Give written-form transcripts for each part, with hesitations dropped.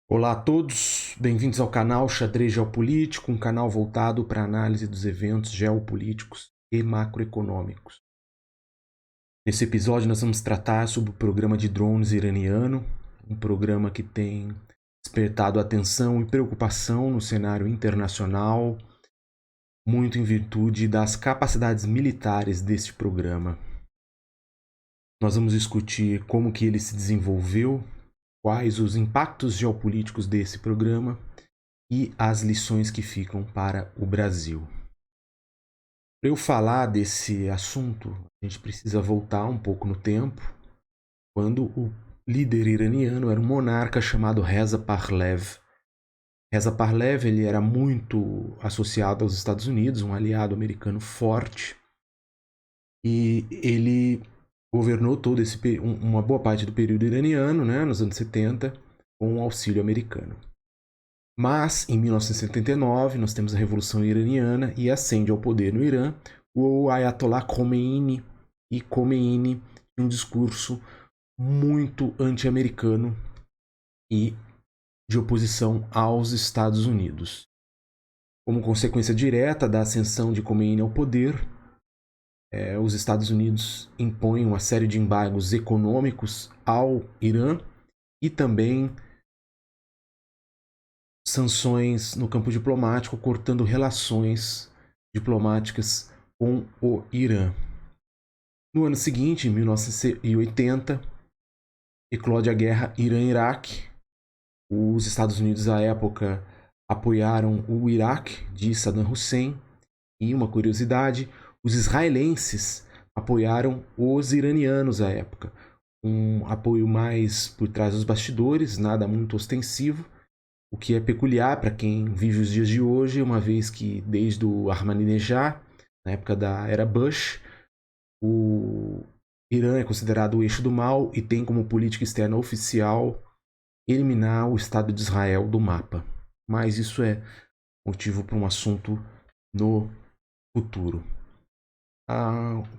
Olá a todos, bem-vindos ao canal Xadrez Geopolítico, um canal voltado para a análise dos eventos geopolíticos e macroeconômicos. Nesse episódio nós vamos tratar sobre o programa de drones iraniano, um programa que tem despertado atenção e preocupação no cenário internacional, muito em virtude das capacidades militares deste programa. Nós vamos discutir como que ele se desenvolveu, quais os impactos geopolíticos desse programa e as lições que ficam para o Brasil. Para eu falar desse assunto, a gente precisa voltar um pouco no tempo, quando o líder iraniano era um monarca chamado Reza Pahlavi. Reza Pahlavi ele era muito associado aos Estados Unidos, um aliado americano forte, e ele governou todo uma boa parte do período iraniano, nos anos 70, com auxílio americano. Mas, em 1979, nós temos a Revolução Iraniana e ascende ao poder no Irã o Ayatollah Khomeini. E Khomeini tem um discurso muito anti-americano e de oposição aos Estados Unidos. Como consequência direta da ascensão de Khomeini ao poder, os Estados Unidos impõem uma série de embargos econômicos ao Irã e também sanções no campo diplomático, cortando relações diplomáticas com o Irã. No ano seguinte, em 1980, eclode a guerra Irã-Iraque. Os Estados Unidos, à época, apoiaram o Iraque de Saddam Hussein. E uma curiosidade, os israelenses apoiaram os iranianos à época. Um apoio mais por trás dos bastidores, nada muito ostensivo, o que é peculiar para quem vive os dias de hoje, uma vez que desde o Ahmadinejad, na época da era Bush, o Irã é considerado o eixo do mal e tem como política externa oficial eliminar o Estado de Israel do mapa. Mas isso é motivo para um assunto no futuro.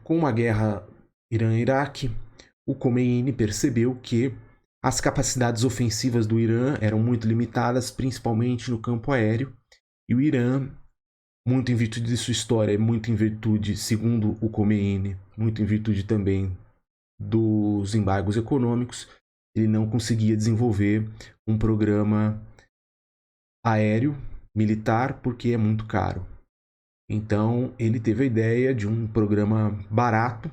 Com a guerra Irã-Iraque, o Khomeini percebeu que as capacidades ofensivas do Irã eram muito limitadas, principalmente no campo aéreo, e o Irã, muito em virtude de sua história, muito em virtude, segundo o Khomeini, muito em virtude também dos embargos econômicos, ele não conseguia desenvolver um programa aéreo militar porque é muito caro. Então ele teve a ideia de um programa barato,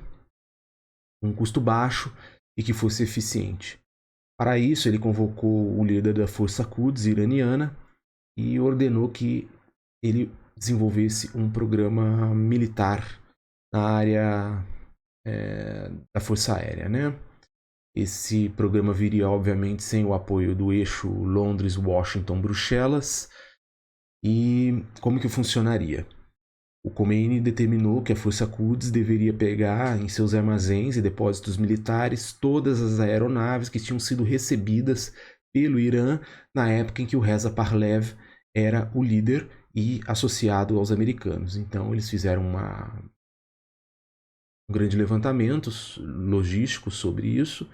com um custo baixo e que fosse eficiente. Para isso, ele convocou o líder da Força Quds iraniana e ordenou que ele desenvolvesse um programa militar na área da Força Aérea, Esse programa viria, obviamente, sem o apoio do eixo Londres, Washington, Bruxelas. E como que funcionaria? O Khomeini determinou que a Força Quds deveria pegar em seus armazéns e depósitos militares todas as aeronaves que tinham sido recebidas pelo Irã na época em que o Reza Pahlavi era o líder e associado aos americanos. Então eles fizeram um grande levantamento logístico sobre isso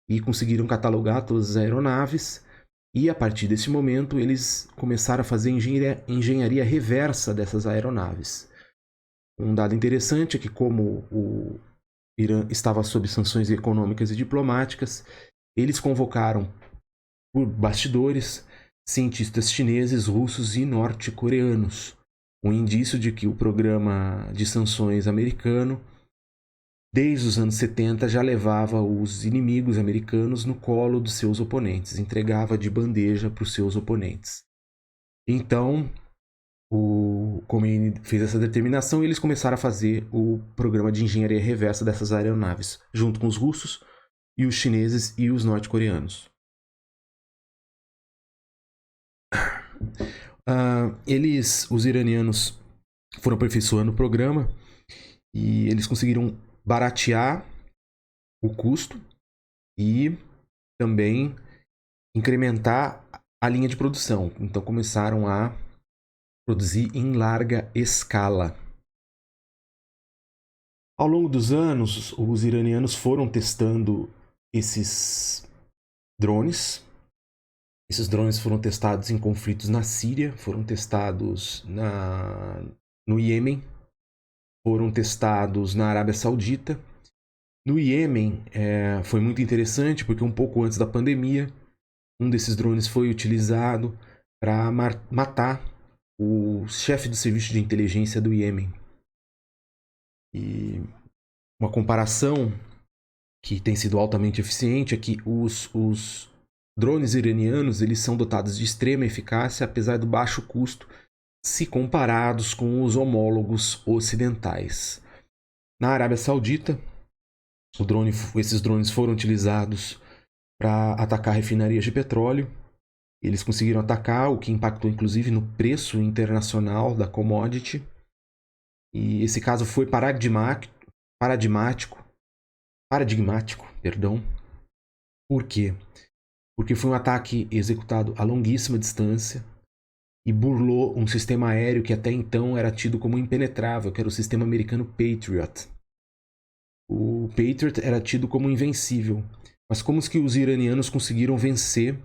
e conseguiram catalogar todas as aeronaves. E a partir desse momento eles começaram a fazer engenharia reversa dessas aeronaves. Um dado interessante é que, como o Irã estava sob sanções econômicas e diplomáticas, eles convocaram por bastidores cientistas chineses, russos e norte-coreanos, um indício de que o programa de sanções americano, desde os anos 70, já levava os inimigos americanos no colo dos seus oponentes, entregava de bandeja para os seus oponentes. Então, o Khomeini fez essa determinação e eles começaram a fazer o programa de engenharia reversa dessas aeronaves, junto com os russos e os chineses e os norte-coreanos. Os iranianos, foram aperfeiçoando o programa e eles conseguiram baratear o custo e também incrementar a linha de produção. Então começaram a produzir em larga escala. Ao longo dos anos, os iranianos foram testando esses drones Esses drones foram testados em conflitos na Síria, foram testados no Iêmen, foram testados na Arábia Saudita. No Iêmen foi muito interessante porque um pouco antes da pandemia, um desses drones foi utilizado para matar o chefe do serviço de inteligência do Iêmen. E uma comparação que tem sido altamente eficiente é que os drones iranianos eles são dotados de extrema eficácia, apesar do baixo custo, se comparados com os homólogos ocidentais. Na Arábia Saudita, esses drones foram utilizados para atacar refinarias de petróleo. Eles conseguiram atacar, o que impactou inclusive no preço internacional da commodity. E esse caso foi paradigmático. Por quê? Porque foi um ataque executado a longuíssima distância e burlou um sistema aéreo que até então era tido como impenetrável, que era o sistema americano Patriot. O Patriot era tido como invencível. Mas como que os iranianos conseguiram vencer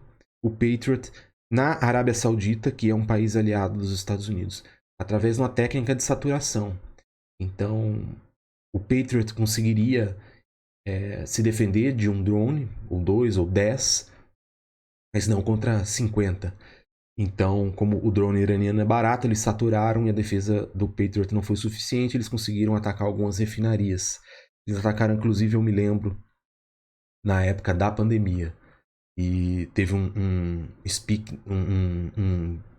o Patriot na Arábia Saudita, que é um país aliado dos Estados Unidos? Através de uma técnica de saturação. Então, o Patriot conseguiria se defender de um drone, ou 2, ou 10, mas não contra 50. Então, como o drone iraniano é barato, eles saturaram e a defesa do Patriot não foi suficiente, eles conseguiram atacar algumas refinarias. Eles atacaram, inclusive, eu me lembro, na época da pandemia. E teve um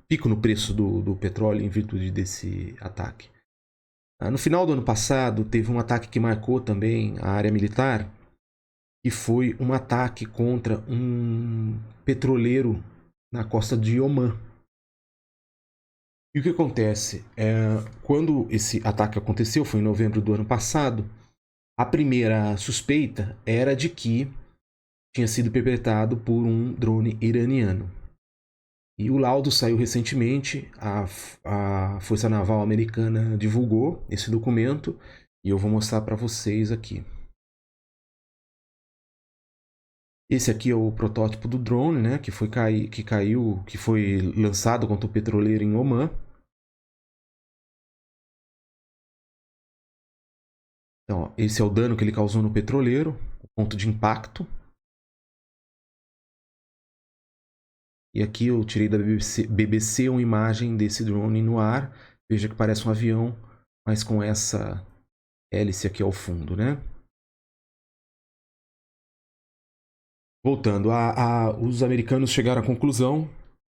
pico no preço do petróleo em virtude desse ataque. No final do ano passado, teve um ataque que marcou também a área militar, que foi um ataque contra um petroleiro na costa de Omã. E o que acontece? Quando esse ataque aconteceu, foi em novembro do ano passado, a primeira suspeita era de que tinha sido perpetrado por um drone iraniano. E o laudo saiu recentemente, a Força Naval Americana divulgou esse documento e eu vou mostrar para vocês aqui. Esse aqui é o protótipo do drone, né, que foi lançado contra o petroleiro em Omã. Então, ó, esse é o dano que ele causou no petroleiro, o ponto de impacto. E aqui eu tirei da BBC uma imagem desse drone no ar. Veja que parece um avião, mas com essa hélice aqui ao fundo, né? Voltando, os americanos chegaram à conclusão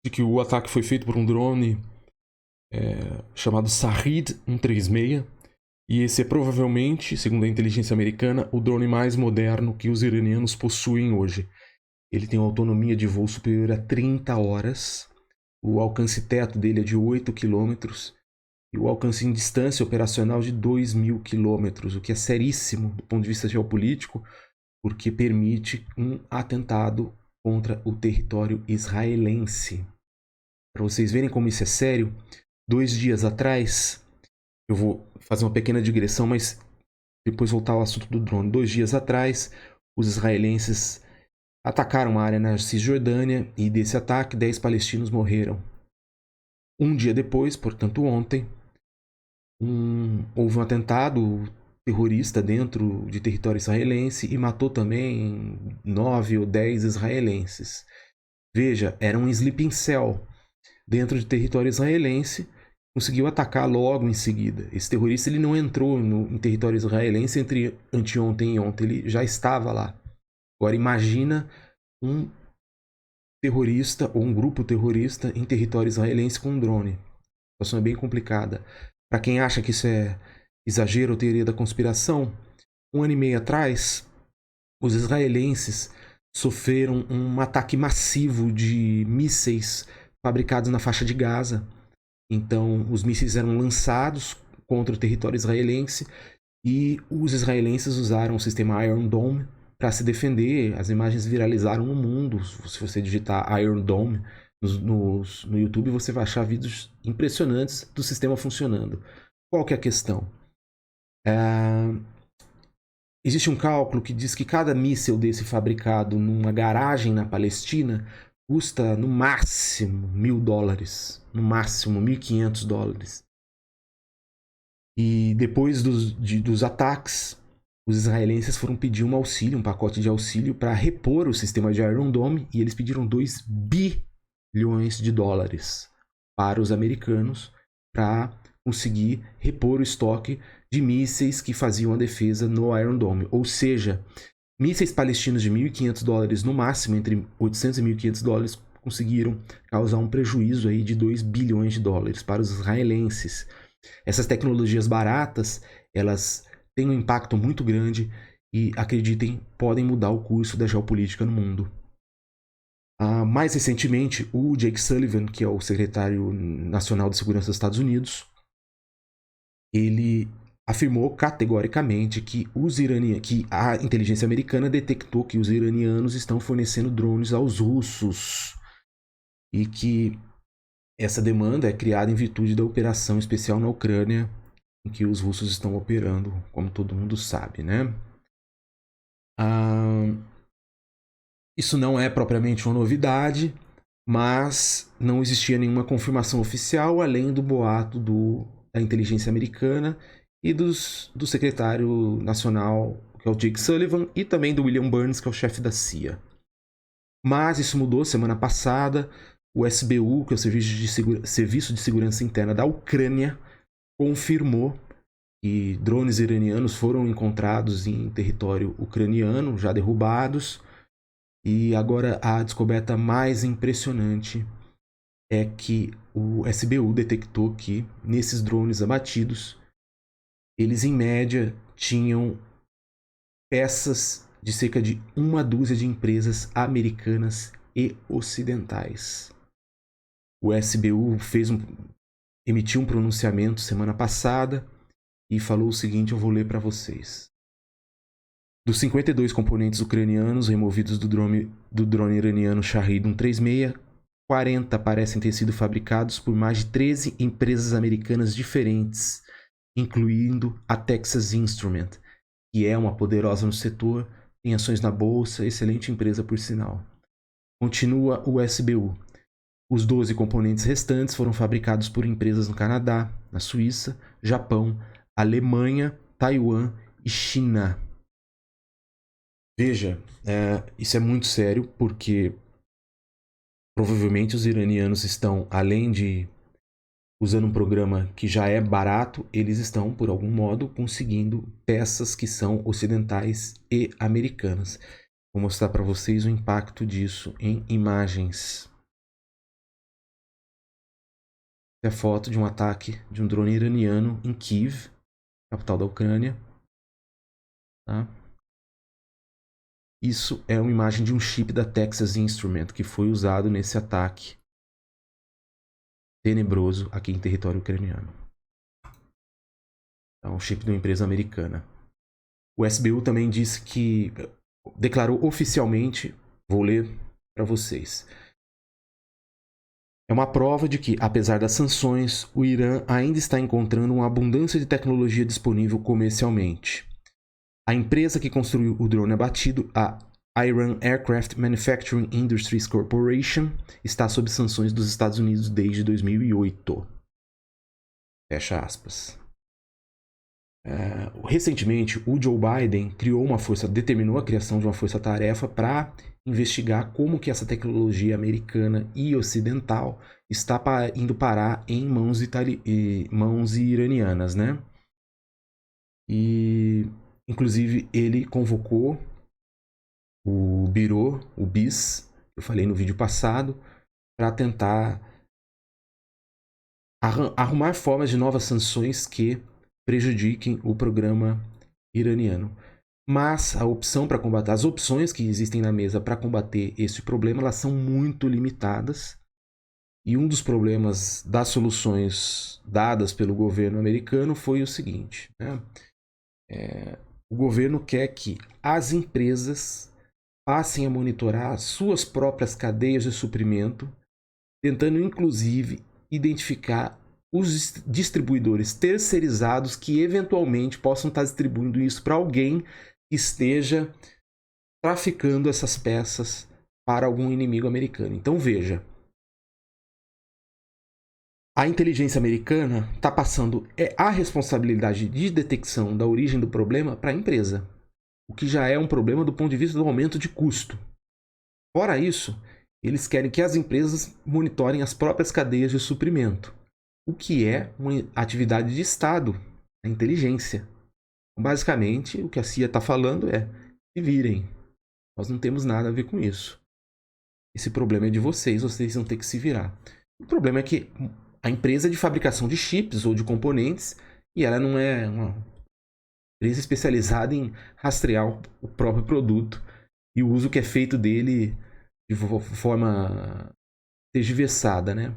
de que o ataque foi feito por um drone chamado Shahed 136. E esse é provavelmente, segundo a inteligência americana, o drone mais moderno que os iranianos possuem hoje. Ele tem uma autonomia de voo superior a 30 horas. O alcance teto dele é de 8 km. E o alcance em distância operacional de 2.000 km, o que é seríssimo do ponto de vista geopolítico, porque permite um atentado contra o território israelense. Para vocês verem como isso é sério, 2 dias atrás, eu vou fazer uma pequena digressão, mas depois voltar ao assunto do drone. 2 dias atrás, os israelenses atacaram uma área na Cisjordânia e desse ataque 10 palestinos morreram. Um dia depois, portanto ontem, houve um atentado terrorista dentro de território israelense e matou também 9 ou 10 israelenses. Veja, era um sleeping cell dentro de território israelense, conseguiu atacar logo em seguida. Esse terrorista ele não entrou em território israelense entre anteontem e ontem, ele já estava lá. Agora imagina um terrorista ou um grupo terrorista em território israelense com um drone. A situação é bem complicada. Para quem acha que isso é exagero ou teoria da conspiração, 1 ano e meio atrás, os israelenses sofreram um ataque massivo de mísseis fabricados na faixa de Gaza. Então, os mísseis eram lançados contra o território israelense e os israelenses usaram o sistema Iron Dome para se defender. As imagens viralizaram no mundo. Se você digitar Iron Dome no YouTube, você vai achar vídeos impressionantes do sistema funcionando. Qual que é a questão? Existe um cálculo que diz que cada míssil desse fabricado numa garagem na Palestina custa no máximo $1.000, no máximo $1.500. E depois dos ataques, os israelenses foram pedir um auxílio, um pacote de auxílio para repor o sistema de Iron Dome, e eles pediram $2 bilhões para os americanos para conseguir repor o estoque de mísseis que faziam a defesa no Iron Dome. Ou seja, mísseis palestinos de $1.500 no máximo, entre $800 e $1.500, conseguiram causar um prejuízo aí de $2 bilhões para os israelenses. Essas tecnologias baratas, elas têm um impacto muito grande e, acreditem, podem mudar o curso da geopolítica no mundo. Mais recentemente, o Jake Sullivan, que é o secretário nacional de segurança dos Estados Unidos, ele afirmou categoricamente que a inteligência americana detectou que os iranianos estão fornecendo drones aos russos e que essa demanda é criada em virtude da operação especial na Ucrânia, em que os russos estão operando, como todo mundo sabe, né? Isso não é propriamente uma novidade, mas não existia nenhuma confirmação oficial, além do boato da inteligência americana e do secretário nacional, que é o Jake Sullivan, e também do William Burns, que é o chefe da CIA. Mas isso mudou semana passada. O SBU, que é o Serviço de Segurança Interna da Ucrânia, confirmou que drones iranianos foram encontrados em território ucraniano, já derrubados. E agora a descoberta mais impressionante é que o SBU detectou que nesses drones abatidos, eles em média tinham peças de cerca de uma dúzia de empresas americanas e ocidentais. O SBU emitiu um pronunciamento semana passada e falou o seguinte, eu vou ler para vocês. Dos 52 componentes ucranianos removidos do drone iraniano Shahed 136, 40 parecem ter sido fabricados por mais de 13 empresas americanas diferentes, incluindo a Texas Instrument, que é uma poderosa no setor, tem ações na bolsa, excelente empresa por sinal. Continua o SBU. Os 12 componentes restantes foram fabricados por empresas no Canadá, na Suíça, Japão, Alemanha, Taiwan e China. Veja, isso é muito sério, porque provavelmente os iranianos estão, além de usando um programa que já é barato, eles estão, por algum modo, conseguindo peças que são ocidentais e americanas. Vou mostrar para vocês o impacto disso em imagens. É a foto de um ataque de um drone iraniano em Kiev, capital da Ucrânia. Tá? Isso é uma imagem de um chip da Texas Instrument que foi usado nesse ataque tenebroso aqui em território ucraniano. É um chip de uma empresa americana. O SBU também disse que declarou oficialmente, vou ler para vocês. É uma prova de que, apesar das sanções, o Irã ainda está encontrando uma abundância de tecnologia disponível comercialmente. A empresa que construiu o drone abatido, a Iran Aircraft Manufacturing Industries Corporation, está sob sanções dos Estados Unidos desde 2008. Fecha aspas. Recentemente, o Joe Biden determinou a criação de uma força-tarefa para investigar como que essa tecnologia americana e ocidental está indo parar em mãos iranianas, né? E, inclusive, ele convocou o Biro, o BIS, eu falei no vídeo passado, para tentar arrumar formas de novas sanções que prejudiquem o programa iraniano. Mas as opções que existem na mesa para combater esse problema, elas são muito limitadas. E um dos problemas das soluções dadas pelo governo americano foi o seguinte, né? O governo quer que as empresas passem a monitorar suas próprias cadeias de suprimento, tentando inclusive identificar os distribuidores terceirizados que eventualmente possam estar distribuindo isso para alguém que esteja traficando essas peças para algum inimigo americano. Então veja, a inteligência americana está passando a responsabilidade de detecção da origem do problema para a empresa, o que já é um problema do ponto de vista do aumento de custo. Fora isso, eles querem que as empresas monitorem as próprias cadeias de suprimento, o que é uma atividade de Estado, a inteligência. Basicamente, o que a CIA está falando é: se virem, nós não temos nada a ver com isso. Esse problema é de vocês, vocês vão ter que se virar. O problema é que a empresa é de fabricação de chips ou de componentes, e ela não é uma empresa especializada em rastrear o próprio produto e o uso que é feito dele de forma tergiversada, né?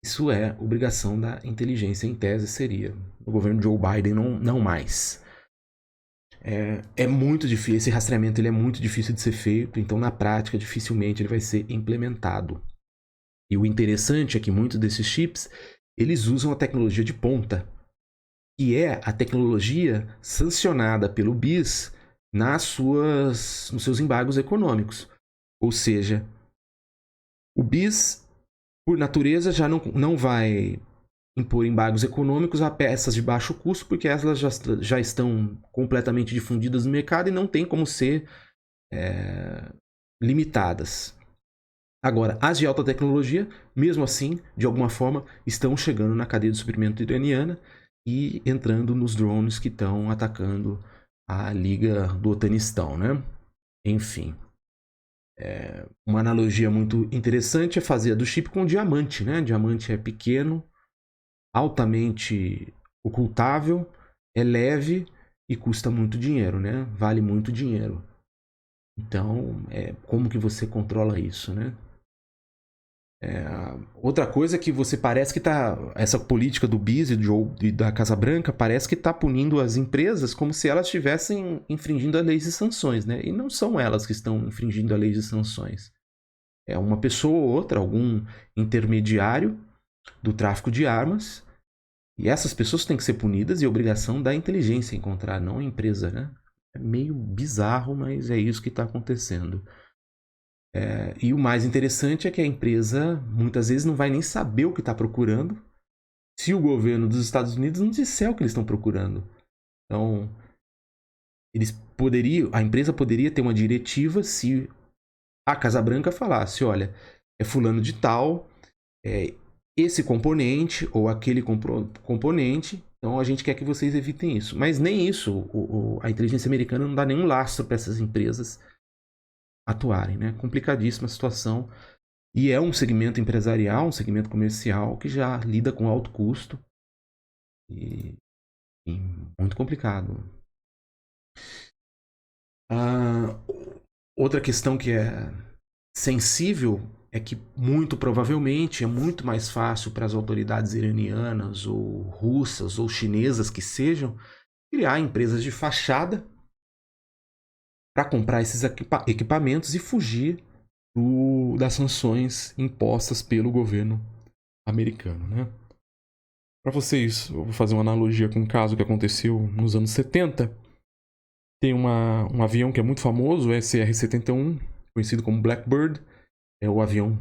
Isso é obrigação da inteligência, em tese seria. O governo Joe Biden não mais. É muito difícil, esse rastreamento ele é muito difícil de ser feito, então na prática dificilmente ele vai ser implementado. E o interessante é que muitos desses chips, eles usam a tecnologia de ponta, que é a tecnologia sancionada pelo BIS nos seus embargos econômicos. Ou seja, o BIS, por natureza, já não vai impor embargos econômicos a peças de baixo custo, porque elas já estão completamente difundidas no mercado e não tem como ser limitadas. Agora, as de alta tecnologia, mesmo assim, de alguma forma, estão chegando na cadeia de suprimento iraniana e entrando nos drones que estão atacando a Liga do Otanistão, né? Enfim. Uma analogia muito interessante é fazer a do chip com o diamante, né? O diamante é pequeno, altamente ocultável, é leve e custa muito dinheiro, né? Vale muito dinheiro. Então, como que você controla isso, né? Outra coisa é que você parece que tá... Essa política do BIS e da Casa Branca parece que está punindo as empresas como se elas estivessem infringindo as leis e sanções, né? E não são elas que estão infringindo as leis e sanções. É uma pessoa ou outra, algum intermediário do tráfico de armas. E essas pessoas têm que ser punidas e é obrigação da inteligência encontrar, não a empresa, né? É meio bizarro, mas é isso que está acontecendo. E o mais interessante é que a empresa muitas vezes não vai nem saber o que está procurando se o governo dos Estados Unidos não disser o que eles estão procurando. Então, a empresa poderia ter uma diretiva se a Casa Branca falasse: olha, é fulano de tal, esse componente ou aquele componente, então a gente quer que vocês evitem isso. Mas nem isso, a inteligência americana não dá nenhum lastro para essas empresas atuarem, né? Complicadíssima a situação. E é um segmento empresarial, um segmento comercial que já lida com alto custo e muito complicado. Outra questão que é sensível é que muito provavelmente é muito mais fácil para as autoridades iranianas ou russas ou chinesas que sejam criar empresas de fachada para comprar esses equipamentos e fugir das sanções impostas pelo governo americano, né? Para vocês, eu vou fazer uma analogia com um caso que aconteceu nos anos 70. Tem um avião que é muito famoso, o SR-71, conhecido como Blackbird. É o avião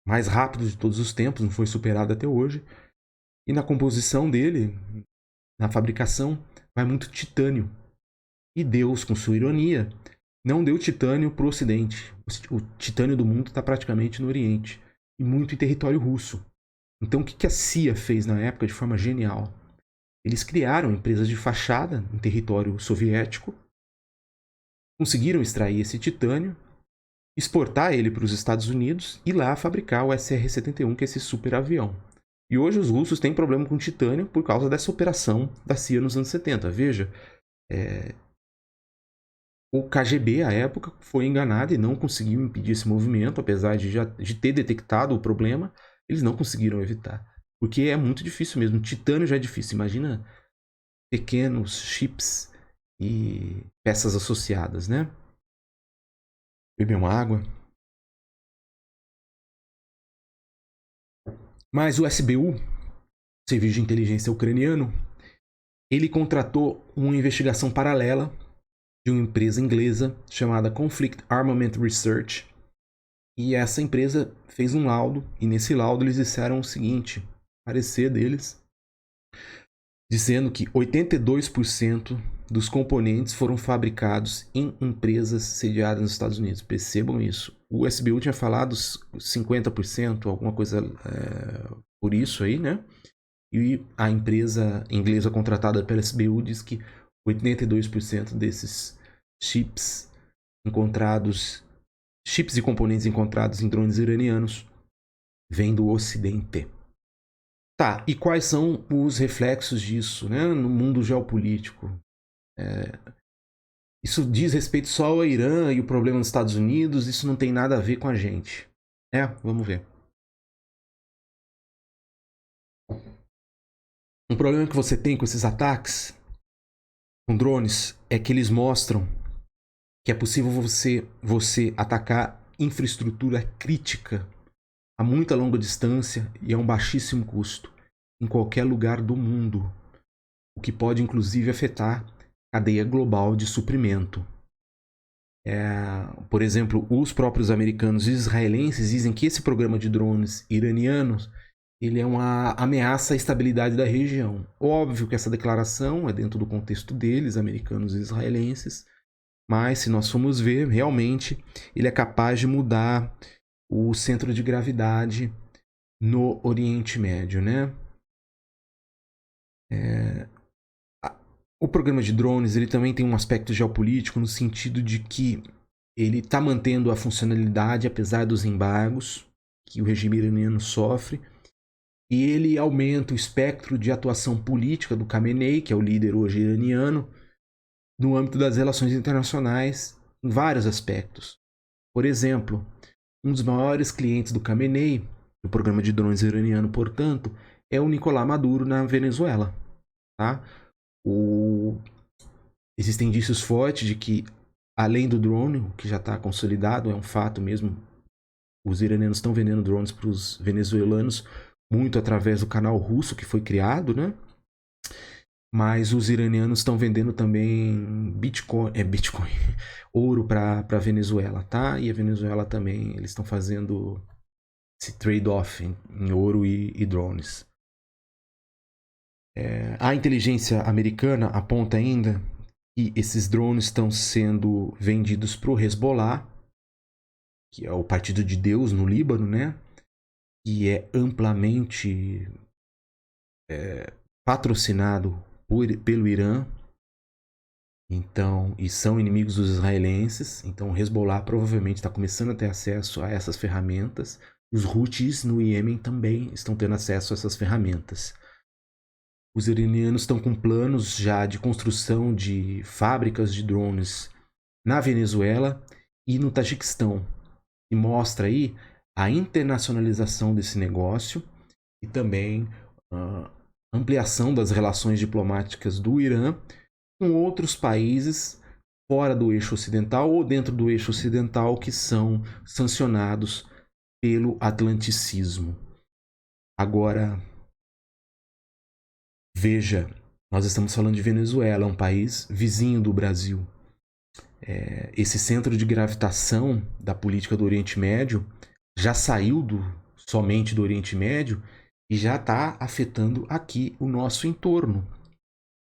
mais rápido de todos os tempos, não foi superado até hoje. E na composição dele, na fabricação, vai muito titânio. E Deus, com sua ironia, não deu titânio para o Ocidente. O titânio do mundo está praticamente no Oriente. E muito em território russo. Então o que a CIA fez na época de forma genial? Eles criaram empresas de fachada em território soviético, conseguiram extrair esse titânio, exportar ele para os Estados Unidos e lá fabricar o SR-71, que é esse super avião. E hoje os russos têm problema com titânio por causa dessa operação da CIA nos anos 70. Veja, o KGB, à época, foi enganado e não conseguiu impedir esse movimento, apesar de ter detectado o problema, eles não conseguiram evitar. Porque é muito difícil mesmo. Titânio já é difícil. Imagina pequenos chips e peças associadas, né? Beber uma água. Mas o SBU, Serviço de Inteligência Ucraniano, ele contratou uma investigação paralela de uma empresa inglesa chamada Conflict Armament Research, E essa empresa fez um laudo, e nesse laudo eles disseram o seguinte, parecer deles, dizendo que 82% dos componentes foram fabricados em empresas sediadas nos Estados Unidos. Percebam isso. O SBU tinha falado 50%, alguma coisa por isso aí, né? E a empresa inglesa contratada pela SBU diz que 82% desses chips e componentes encontrados em drones iranianos vêm do Ocidente. Tá, e quais são os reflexos disso, né, no mundo geopolítico? Isso diz respeito só ao Irã e o problema dos Estados Unidos, isso não tem nada a ver com a gente. Vamos ver. Um problema que você tem com esses ataques com drones é que eles mostram que é possível você atacar infraestrutura crítica a muita longa distância e a um baixíssimo custo em qualquer lugar do mundo, o que pode inclusive afetar a cadeia global de suprimento. Por exemplo, os próprios americanos e israelenses dizem que esse programa de drones iranianos ele é uma ameaça à estabilidade da região. Óbvio que essa declaração é dentro do contexto deles, americanos e israelenses, mas se nós formos ver, realmente ele é capaz de mudar o centro de gravidade no Oriente Médio, né? O programa de drones ele também tem um aspecto geopolítico no sentido de que ele está mantendo a funcionalidade apesar dos embargos que o regime iraniano sofre, e ele aumenta o espectro de atuação política do Khamenei, que é o líder hoje iraniano, no âmbito das relações internacionais em vários aspectos. Por exemplo, um dos maiores clientes do Khamenei, do programa de drones iraniano, portanto, é o Nicolás Maduro na Venezuela. Tá? Existem indícios fortes de que, além do drone, o que já está consolidado, é um fato mesmo, os iranianos estão vendendo drones para os venezuelanos, muito através do canal russo que foi criado, né? Mas os iranianos estão vendendo também Bitcoin, ouro para a Venezuela, tá? E a Venezuela também, eles estão fazendo esse trade-off em ouro e drones. A inteligência americana aponta ainda que esses drones estão sendo vendidos para o Hezbollah, que é o Partido de Deus no Líbano, né? Que é amplamente patrocinado pelo Irã. Então, e são inimigos dos israelenses. Então, o Hezbollah provavelmente está começando a ter acesso a essas ferramentas. Os Houthis no Iêmen também estão tendo acesso a essas ferramentas. Os iranianos estão com planos já de construção de fábricas de drones na Venezuela e no Tajiquistão. E mostra aí a internacionalização desse negócio e também a ampliação das relações diplomáticas do Irã com outros países fora do eixo ocidental ou dentro do eixo ocidental que são sancionados pelo atlanticismo. Agora, veja, nós estamos falando de Venezuela, um país vizinho do Brasil. Esse centro de gravitação da política do Oriente Médio já saiu somente do Oriente Médio e já está afetando aqui o nosso entorno.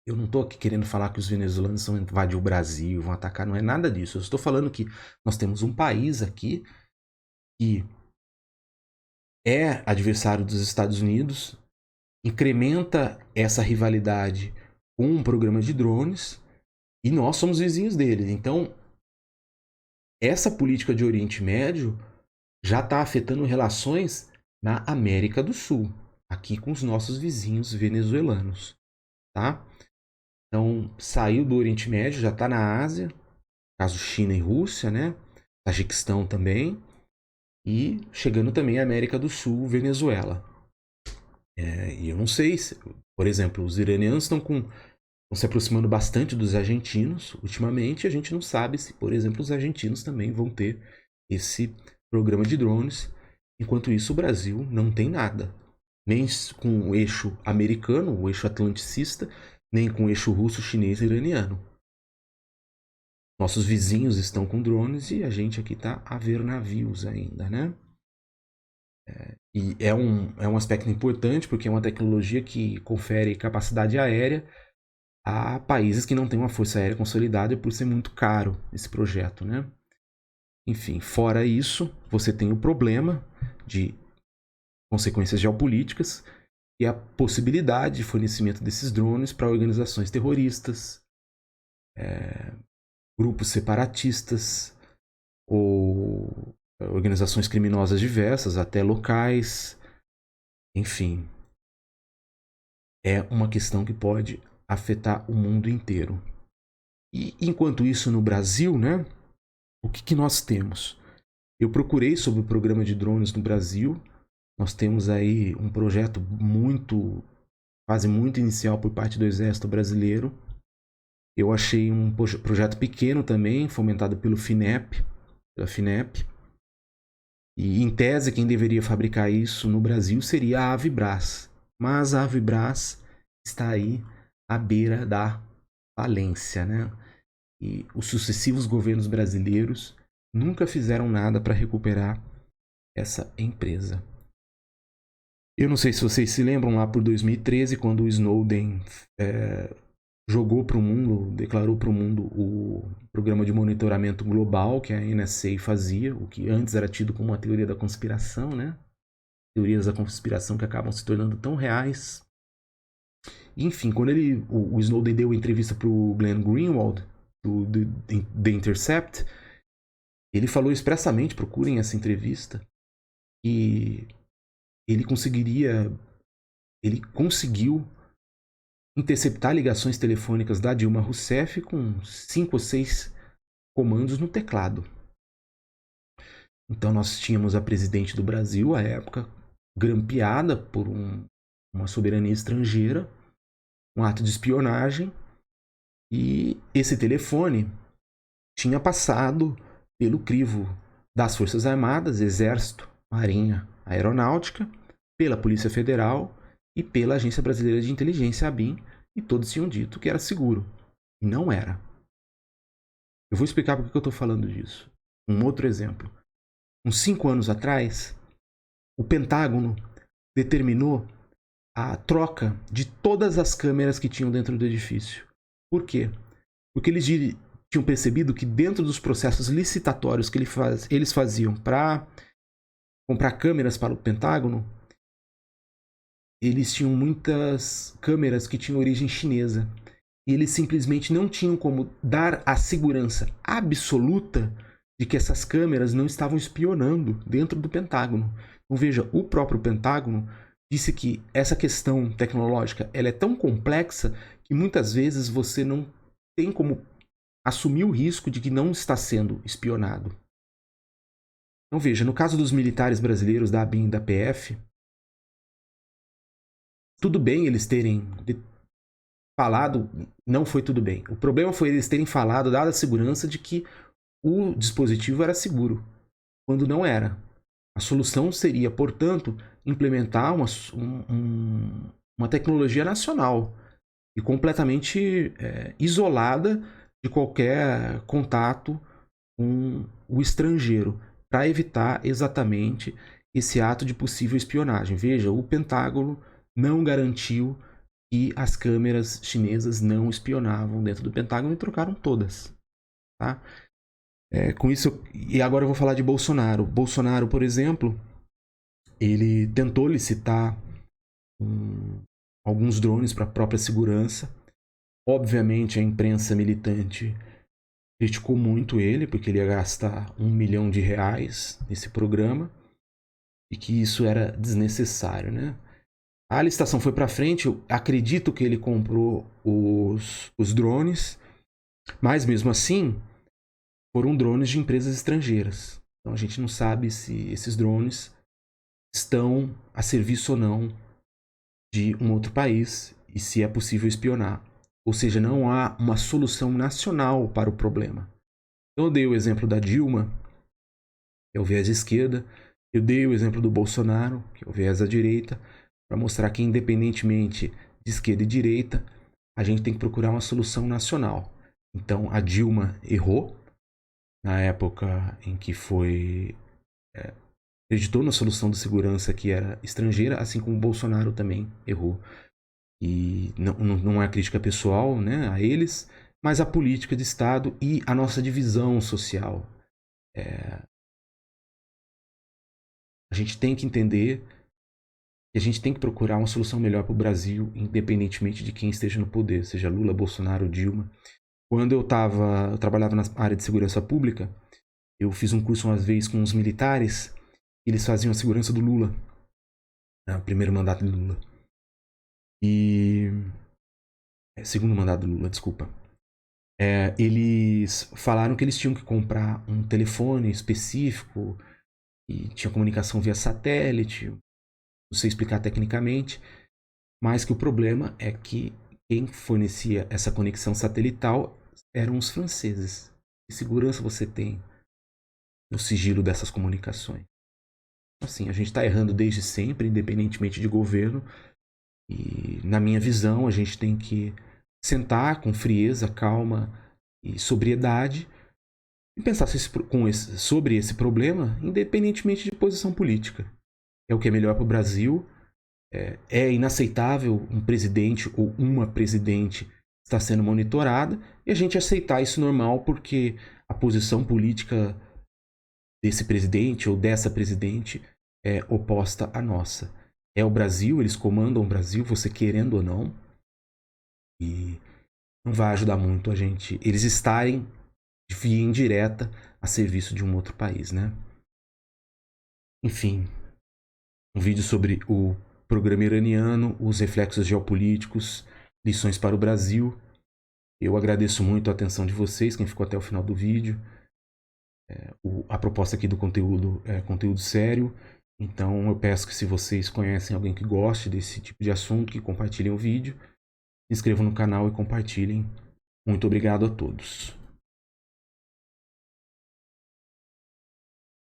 Eu não estou aqui querendo falar que os venezuelanos vão invadir o Brasil, vão atacar, não é nada disso. Eu estou falando que nós temos um país aqui que é adversário dos Estados Unidos, incrementa essa rivalidade com um programa de drones e nós somos vizinhos deles. Então, essa política de Oriente Médio já está afetando relações na América do Sul, aqui com os nossos vizinhos venezuelanos, tá? Então, saiu do Oriente Médio, já está na Ásia, caso China e Rússia, né? Tajiquistão também, e chegando também à América do Sul, Venezuela. E eu não sei, por exemplo, os iranianos estão se aproximando bastante dos argentinos ultimamente, a gente não sabe se, por exemplo, os argentinos também vão ter esse programa de drones. Enquanto isso, o Brasil não tem nada, nem com o eixo americano, o eixo atlanticista, nem com o eixo russo, chinês e iraniano. Nossos vizinhos estão com drones e a gente aqui está a ver navios ainda, né? E é um aspecto importante porque é uma tecnologia que confere capacidade aérea a países que não têm uma força aérea consolidada por ser muito caro esse projeto, né? Enfim, fora isso, você tem o problema de consequências geopolíticas e a possibilidade de fornecimento desses drones para organizações terroristas, grupos separatistas ou organizações criminosas diversas, até locais. Enfim, é uma questão que pode afetar o mundo inteiro. E enquanto isso, no Brasil, né, o que nós temos? Eu procurei sobre o programa de drones no Brasil. Nós temos aí um projeto quase muito inicial por parte do Exército Brasileiro. Eu achei um projeto pequeno também, fomentado pela FINEP. E, em tese, quem deveria fabricar isso no Brasil seria a Avibras. Mas a Avibras está aí à beira da falência, né? E os sucessivos governos brasileiros nunca fizeram nada para recuperar essa empresa. Eu não sei se vocês se lembram lá por 2013, quando o Snowden jogou para o mundo, declarou para o mundo o programa de monitoramento global que a NSA fazia, o que antes era tido como uma teoria da conspiração, né? Teorias da conspiração que acabam se tornando tão reais. Enfim, quando o Snowden deu a entrevista para o Glenn Greenwald, do The Intercept, ele falou expressamente, procurem essa entrevista, e ele conseguiu interceptar ligações telefônicas da Dilma Rousseff com 5 ou 6 comandos no teclado. Então nós tínhamos a presidente do Brasil, à época, grampeada por uma soberania estrangeira, um ato de espionagem, e esse telefone tinha passado pelo crivo das Forças Armadas, Exército, Marinha, Aeronáutica, pela Polícia Federal e pela Agência Brasileira de Inteligência, ABIN, e todos tinham dito que era seguro. E não era. Eu vou explicar por que eu estou falando disso. Um outro exemplo. Uns 5 anos atrás, o Pentágono determinou a troca de todas as câmeras que tinham dentro do edifício. Por quê? Porque eles tinham percebido que dentro dos processos licitatórios que eles faziam para comprar câmeras para o Pentágono, eles tinham muitas câmeras que tinham origem chinesa. E eles simplesmente não tinham como dar a segurança absoluta de que essas câmeras não estavam espionando dentro do Pentágono. Então veja, o próprio Pentágono disse que essa questão tecnológica ela é tão complexa que muitas vezes você não tem como assumir o risco de que não está sendo espionado. Então veja, no caso dos militares brasileiros da ABIN e da PF, tudo bem eles terem falado, não foi tudo bem. O problema foi eles terem falado, dada a segurança de que o dispositivo era seguro, quando não era. A solução seria, portanto, implementar uma tecnologia nacional e completamente isolada de qualquer contato com o estrangeiro, para evitar exatamente esse ato de possível espionagem. Veja, o Pentágono não garantiu que as câmeras chinesas não espionavam dentro do Pentágono e trocaram todas. Tá? Com isso, e agora eu vou falar de Bolsonaro. Bolsonaro, por exemplo, ele tentou licitar alguns drones para a própria segurança. Obviamente, a imprensa militante criticou muito ele, porque ele ia gastar R$1 milhão nesse programa e que isso era desnecessário, né? A licitação foi para frente, eu acredito que ele comprou os drones, mas mesmo assim foram drones de empresas estrangeiras. Então a gente não sabe se esses drones estão a serviço ou não de um outro país e se é possível espionar. Ou seja, não há uma solução nacional para o problema. Então eu dei o exemplo da Dilma, que é o viés de esquerda. Eu dei o exemplo do Bolsonaro, que é o viés da direita, para mostrar que, independentemente de esquerda e direita, a gente tem que procurar uma solução nacional. Então a Dilma errou na época em que acreditou na solução de segurança que era estrangeira, assim como o Bolsonaro também errou. E não é crítica pessoal, né, a eles, mas a política de Estado e a nossa divisão social. A gente tem que entender que a gente tem que procurar uma solução melhor para o Brasil, independentemente de quem esteja no poder, seja Lula, Bolsonaro, Dilma. Quando eu trabalhava na área de segurança pública, eu fiz um curso uma vez com os militares, eles faziam a segurança do Lula, né, o primeiro mandato do Lula. Segundo mandato do Lula, desculpa. Eles falaram que eles tinham que comprar um telefone específico e tinha comunicação via satélite, não sei explicar tecnicamente, mas que o problema é que quem fornecia essa conexão satelital eram os franceses. Que segurança você tem no sigilo dessas comunicações? Assim, a gente está errando desde sempre, independentemente de governo, e na minha visão a gente tem que sentar com frieza, calma e sobriedade e pensar sobre esse problema, independentemente de posição política. É o que é melhor para o Brasil. É inaceitável um presidente ou uma presidente estar sendo monitorada e a gente aceitar isso normal porque a posição política desse presidente ou dessa presidente é oposta à nossa. É o Brasil, eles comandam o Brasil, você querendo ou não, e não vai ajudar muito a gente, eles estarem de via indireta a serviço de um outro país, né? Enfim, um vídeo sobre o programa iraniano, os reflexos geopolíticos, lições para o Brasil. Eu agradeço muito a atenção de vocês, quem ficou até o final do vídeo. A proposta aqui do conteúdo é conteúdo sério, então eu peço que se vocês conhecem alguém que goste desse tipo de assunto, que compartilhem o vídeo, se inscrevam no canal e compartilhem. Muito obrigado a todos.